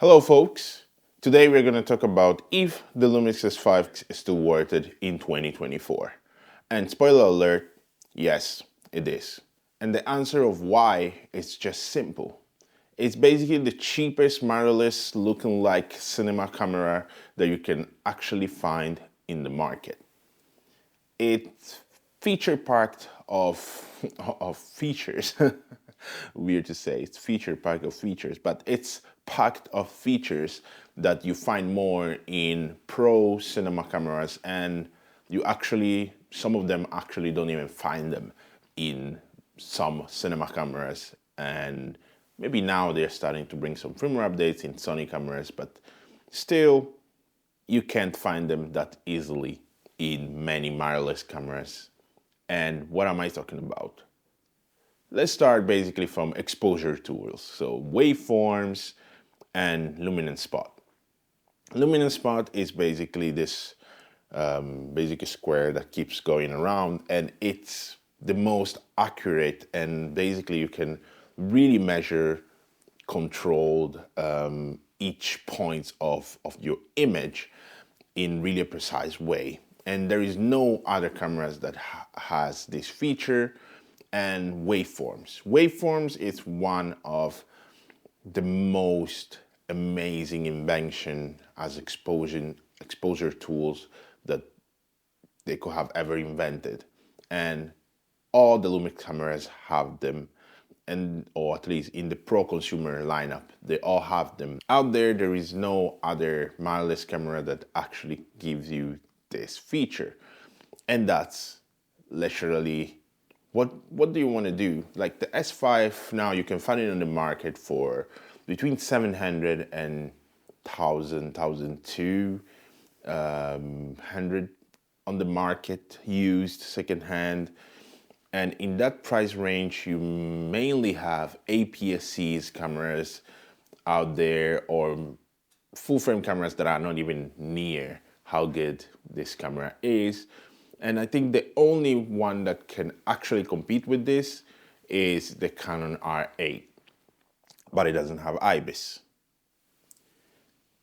Hello folks, today we're going to talk about if the Lumix S5 is still worth it in 2024. And spoiler alert, yes, it is. And the answer of why is just simple. It's basically the cheapest mirrorless looking like cinema camera that you can actually find in the market. It's feature packed of features. Weird to say, it's feature packed of features, but it's packed of features that you find more in pro cinema cameras, and some of them actually don't even find them in some cinema cameras. And maybe now they're starting to bring some firmware updates in Sony cameras, but still you can't find them that easily in many mirrorless cameras. And what am I talking about? Let's start basically from exposure tools, so waveforms and luminance spot. Luminance spot is basically this basic square that keeps going around, and it's the most accurate, and basically you can really measure controlled each point of your image in really a precise way. And there is no other cameras that has this feature. And waveforms. Waveforms is one of the most amazing invention as exposure tools that they could have ever invented. And all the Lumix cameras have them, or at least in the pro consumer lineup, they all have them. Out there is no other mirrorless camera that actually gives you this feature. And that's literally what do you want to do? Like the S5 now, you can find it on the market for between 700 and 1,200 on the market, used, secondhand. And in that price range, you mainly have APS-C's cameras out there, or full frame cameras that are not even near how good this camera is. And I think the only one that can actually compete with this is the Canon R8, but it doesn't have IBIS.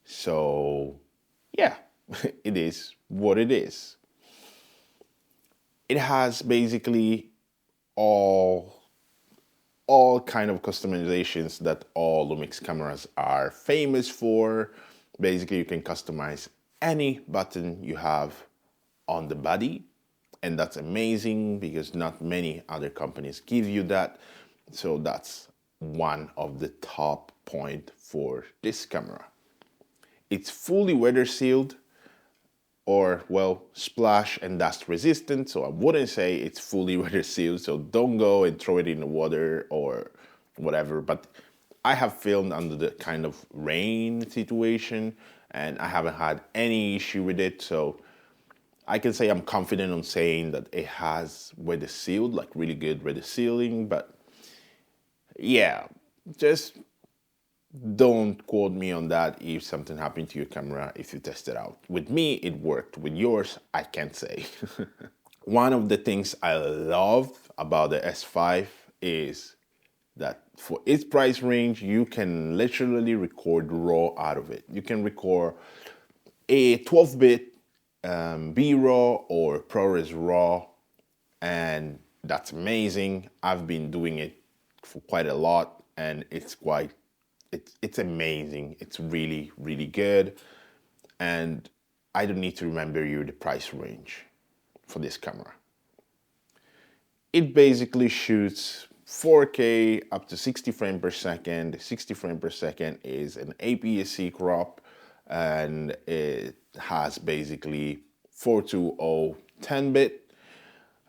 So yeah, it is what it is. It has basically all kind of customizations that all Lumix cameras are famous for. Basically, you can customize any button you have on the body, and that's amazing because not many other companies give you that. So that's one of the top point for this camera. It's fully weather sealed, or well, splash and dust resistant. So I wouldn't say it's fully weather sealed, so don't go and throw it in the water or whatever. But I have filmed under the kind of rain situation, and I haven't had any issue with it. So I can say I'm confident on saying that it has weather sealed, like really good weather sealing. But yeah, just don't quote me on that if something happened to your camera if you test it out. With me, it worked. With yours, I can't say. One of the things I love about the S5 is that for its price range, you can literally record raw out of it. You can record a 12-bit B-RAW or ProRes RAW, and that's amazing. I've been doing it for quite a lot, and it's amazing. It's really, really good. And I don't need to remember you the price range for this camera. It basically shoots 4K up to 60 frames per second. 60 frames per second is an APS-C crop, and it has basically 420 10-bit.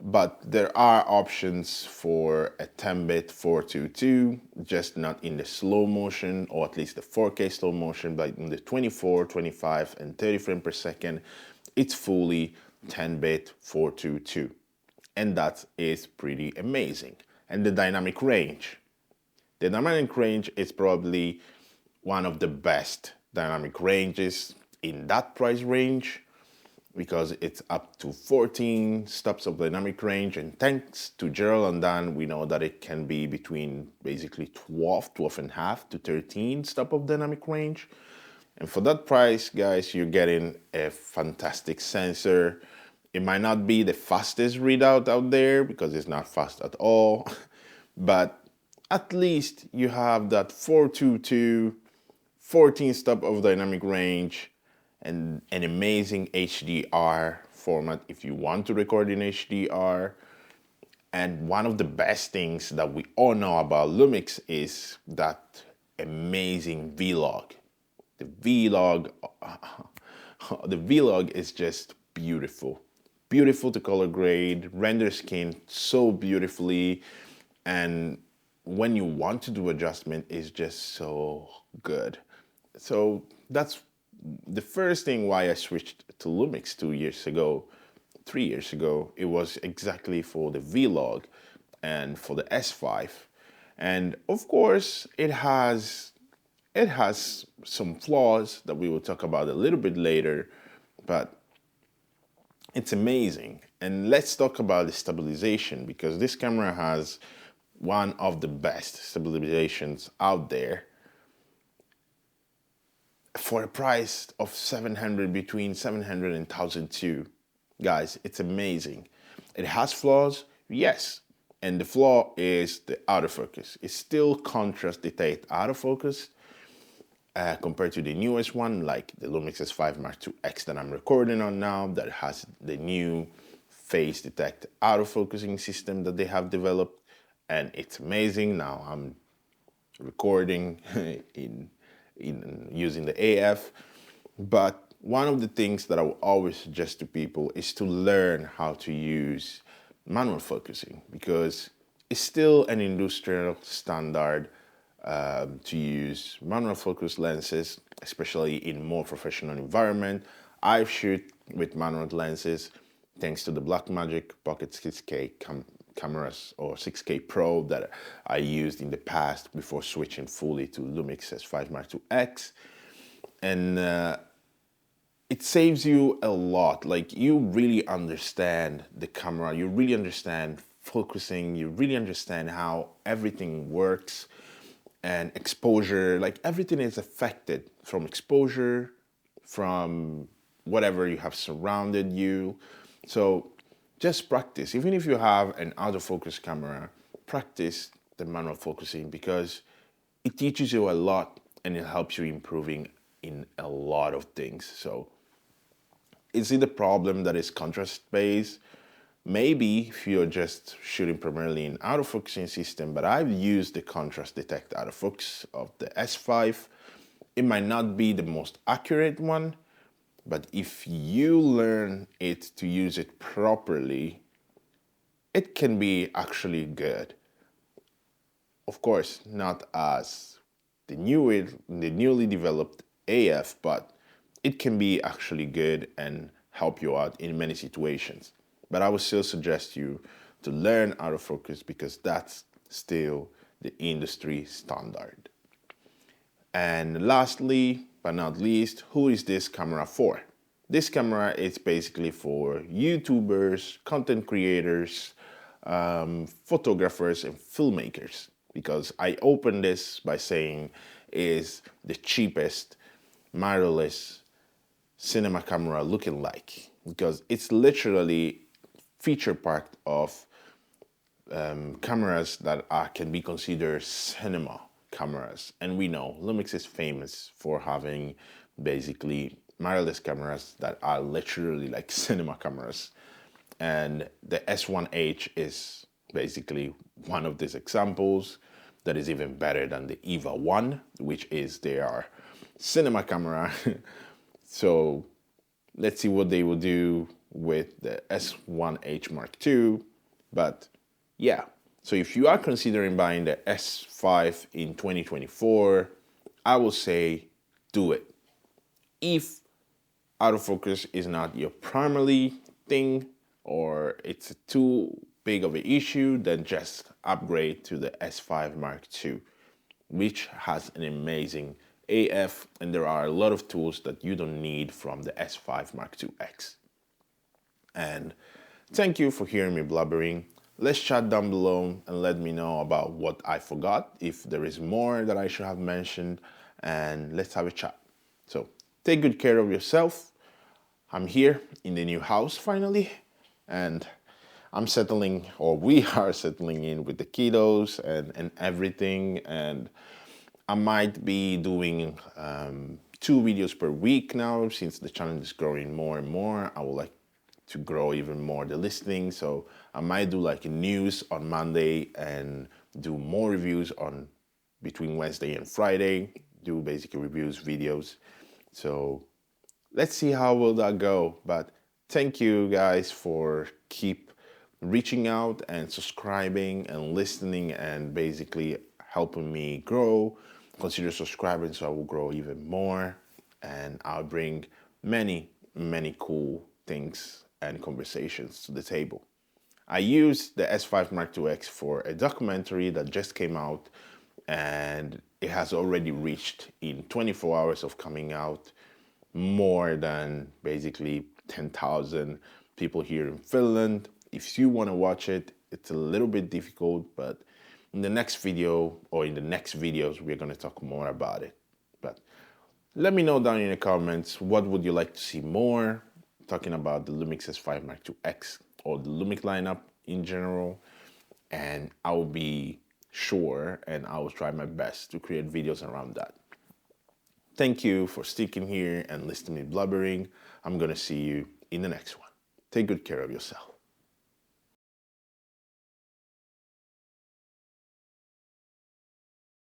But there are options for a 10-bit 422, just not in the slow motion, or at least the 4K slow motion, but in the 24, 25, and 30 frames per second, it's fully 10-bit 422. And that is pretty amazing. And the dynamic range. The dynamic range is probably one of the best dynamic ranges in that price range. because it's up to 14 stops of dynamic range, and thanks to Gerald and Dan, we know that it can be between basically 12 and a half to 13 stop of dynamic range. And for that price, guys, you're getting a fantastic sensor. It might not be the fastest readout out there because it's not fast at all, but at least you have that 422, 14 stop of dynamic range, and an amazing HDR format if you want to record in HDR. And one of the best things that we all know about Lumix is that amazing vlog. The vlog, the vlog is just beautiful. Beautiful to color grade, render skin so beautifully, and when you want to do adjustment, it's just so good. So that's the first thing why I switched to Lumix 2 years ago, 3 years ago. It was exactly for the vlog and for the S5. And of course, it has some flaws that we will talk about a little bit later, but it's amazing. And let's talk about the stabilization, because this camera has one of the best stabilizations out there for a price of 700, between 700 and 1002. Guys, it's amazing. It has flaws, yes. And the flaw is the autofocus. It's still contrast detect autofocus compared to the newest one, like the Lumix S5 Mark II X that I'm recording on now, that has the new phase detect autofocusing system that they have developed. And it's amazing. Now I'm recording in using the AF. But one of the things that I will always suggest to people is to learn how to use manual focusing, because it's still an industrial standard to use manual focus lenses, especially in more professional environment. I shoot with manual lenses thanks to the Blackmagic Pocket 6K cameras, or 6K Pro, that I used in the past before switching fully to Lumix S5 Mark II X. And it saves you a lot. Like, you really understand the camera, you really understand focusing, you really understand how everything works, and exposure, like everything is affected from exposure, from whatever you have surrounded you. So just practice. Even if you have an autofocus camera, practice the manual focusing, because it teaches you a lot and it helps you improving in a lot of things. So is it a problem that is contrast based? Maybe if you're just shooting primarily in autofocusing system, but I've used the contrast detect autofocus of the S5. It might not be the most accurate one, but if you learn it to use it properly, it can be actually good. Of course, not as the newly developed AF, but it can be actually good and help you out in many situations. But I would still suggest you to learn autofocus, because that's still the industry standard. And lastly, but not least, who is this camera for? This camera is basically for YouTubers, content creators, photographers, and filmmakers, because I opened this by saying is the cheapest mirrorless cinema camera looking like, because it's literally feature part of cameras that can be considered cinema cameras. And we know Lumix is famous for having basically mirrorless cameras that are literally like cinema cameras. And the S1H is basically one of these examples that is even better than the EVA 1, which is their cinema camera. So let's see what they will do with the S1H Mark II. But yeah, so if you are considering buying the S5 in 2024, I will say do it. If autofocus is not your primary thing, or it's too big of an issue, then just upgrade to the S5 Mark II, which has an amazing AF, and there are a lot of tools that you don't need from the S5 Mark II X. And thank you for hearing me blubbering. Let's chat down below and let me know about what I forgot, if there is more that I should have mentioned, and let's have a chat. So take good care of yourself. I'm here in the new house finally, and I'm settling, or we are settling in with the kiddos and everything. And I might be doing 2 videos per week now, since the channel is growing more and more. I would like to grow even more the listening, so I might do like a news on Monday and do more reviews on between Wednesday and Friday, do basically reviews videos. So let's see how will that go. But thank you guys for keep reaching out and subscribing and listening and basically helping me grow. Consider subscribing so I will grow even more, and I'll bring many cool things and conversations to the table. I used the S5 Mark II X for a documentary that just came out, and it has already reached, in 24 hours of coming out, more than basically 10,000 people here in Finland. If you want to watch it, it's a little bit difficult, but in the next video or in the next videos, we're going to talk more about it. But let me know down in the comments, what would you like to see more, talking about the Lumix S5 Mark II X or the Lumix lineup in general. And I will be sure and I will try my best to create videos around that. Thank you for sticking here and listening to me blubbering. I'm going to see you in the next one. Take good care of yourself.